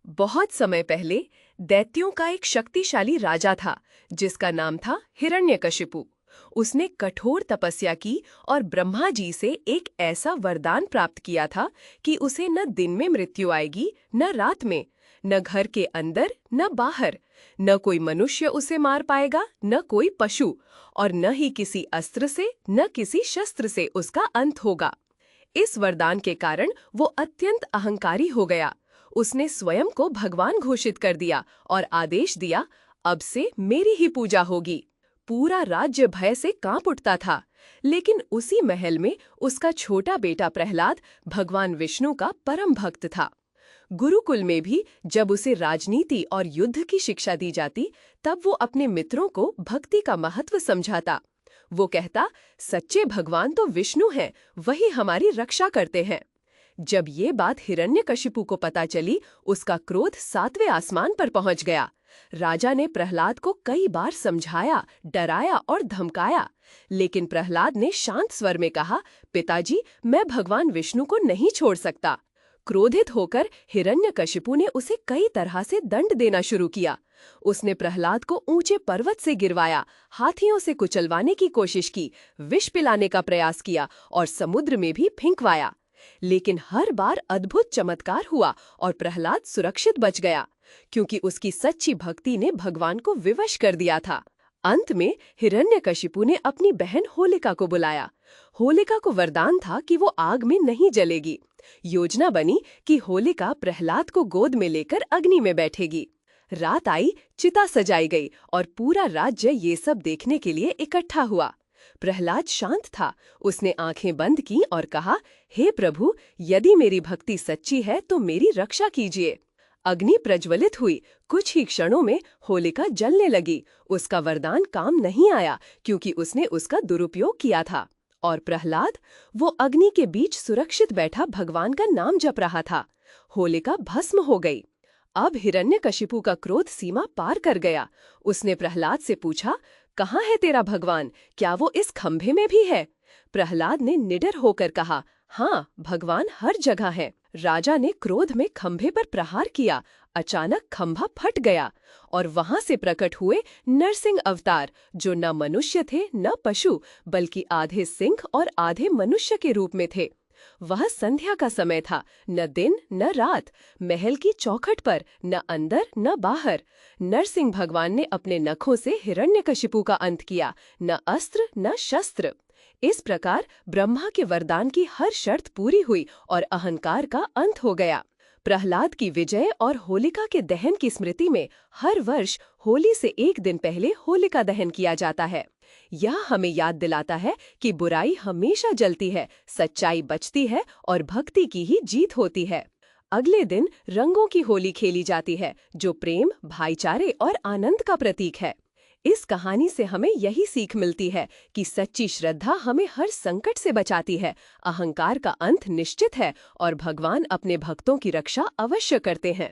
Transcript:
बहुत समय पहले दैत्यों का एक शक्तिशाली राजा था जिसका नाम था हिरण्यकशिपु। उसने कठोर तपस्या की और ब्रह्मा जी से एक ऐसा वरदान प्राप्त किया था कि उसे न दिन में मृत्यु आएगी न रात में, न घर के अंदर न बाहर, न कोई मनुष्य उसे मार पाएगा न कोई पशु, और न ही किसी अस्त्र से न किसी शस्त्र से उसका अंत होगा। इस वरदान के कारण वो अत्यंत अहंकारी हो गया। उसने स्वयं को भगवान घोषित कर दिया और आदेश दिया, अब से मेरी ही पूजा होगी। पूरा राज्य भय से कांप उठता था। लेकिन उसी महल में उसका छोटा बेटा प्रहलाद भगवान विष्णु का परम भक्त था। गुरुकुल में भी जब उसे राजनीति और युद्ध की शिक्षा दी जाती, तब वो अपने मित्रों को भक्ति का महत्व समझाता। वो कहता, सच्चे भगवान तो विष्णु हैं, वही हमारी रक्षा करते हैं। जब ये बात हिरण्यकशिपु को पता चली, उसका क्रोध 7वें आसमान पर पहुंच गया। राजा ने प्रहलाद को कई बार समझाया, डराया और धमकाया, लेकिन प्रहलाद ने शांत स्वर में कहा, पिताजी, मैं भगवान विष्णु को नहीं छोड़ सकता। क्रोधित होकर हिरण्यकशिपु ने उसे कई तरह से दंड देना शुरू किया। उसने प्रहलाद को ऊंचे पर्वत से गिरवाया, हाथियों से कुचलवाने की कोशिश की, विष पिलाने का प्रयास किया और समुद्र में भी फेंकवाया। लेकिन हर बार अद्भुत चमत्कार हुआ और प्रहलाद सुरक्षित बच गया, क्योंकि उसकी सच्ची भक्ति ने भगवान को विवश कर दिया था। अंत में हिरण्यकशिपु ने अपनी बहन होलिका को बुलाया। होलिका को वरदान था कि वो आग में नहीं जलेगी। योजना बनी कि होलिका प्रहलाद को गोद में लेकर अग्नि में बैठेगी। रात आई, चिता सजाई गई और पूरा राज्य ये सब देखने के लिए इकट्ठा हुआ। प्रहलाद शांत था। उसने आंखें बंद की और कहा, हे प्रभु, यदि मेरी भक्ति सच्ची है तो मेरी रक्षा कीजिए। अग्नि प्रज्वलित हुई। कुछ ही क्षणों में होलिका जलने लगी। उसका वरदान काम नहीं आया, क्योंकि उसने उसका दुरुपयोग किया था। और प्रहलाद, वो अग्नि के बीच सुरक्षित बैठा भगवान का नाम जप रहा था। होलिका भस्म हो गई। अब हिरण्यकशिपु का क्रोध सीमा पार कर गया। उसने प्रहलाद से पूछा, कहाँ है तेरा भगवान? क्या वो इस खंभे में भी है? प्रहलाद ने निडर होकर कहा, हाँ, भगवान हर जगह है। राजा ने क्रोध में खंभे पर प्रहार किया। अचानक खंभा फट गया और वहां से प्रकट हुए नरसिंह अवतार, जो न मनुष्य थे न पशु, बल्कि आधे सिंह और आधे मनुष्य के रूप में थे। वह संध्या का समय था, न दिन न रात। महल की चौखट पर न अंदर न बाहर। नरसिंह भगवान ने अपने नखों से हिरण्यकशिपु का अंत किया, न अस्त्र न शस्त्र। इस प्रकार ब्रह्मा के वरदान की हर शर्त पूरी हुई और अहंकार का अंत हो गया। प्रहलाद की विजय और होलिका के दहन की स्मृति में हर वर्ष होली से एक दिन पहले होलिका दहन किया जाता है। यह हमें याद दिलाता है कि बुराई हमेशा जलती है, सच्चाई बचती है और भक्ति की ही जीत होती है। अगले दिन रंगों की होली खेली जाती है, जो प्रेम, भाईचारे और आनंद का प्रतीक है। इस कहानी से हमें यही सीख मिलती है कि सच्ची श्रद्धा हमें हर संकट से बचाती है, अहंकार का अंत निश्चित है और भगवान अपने भक्तों की रक्षा अवश्य करते हैं।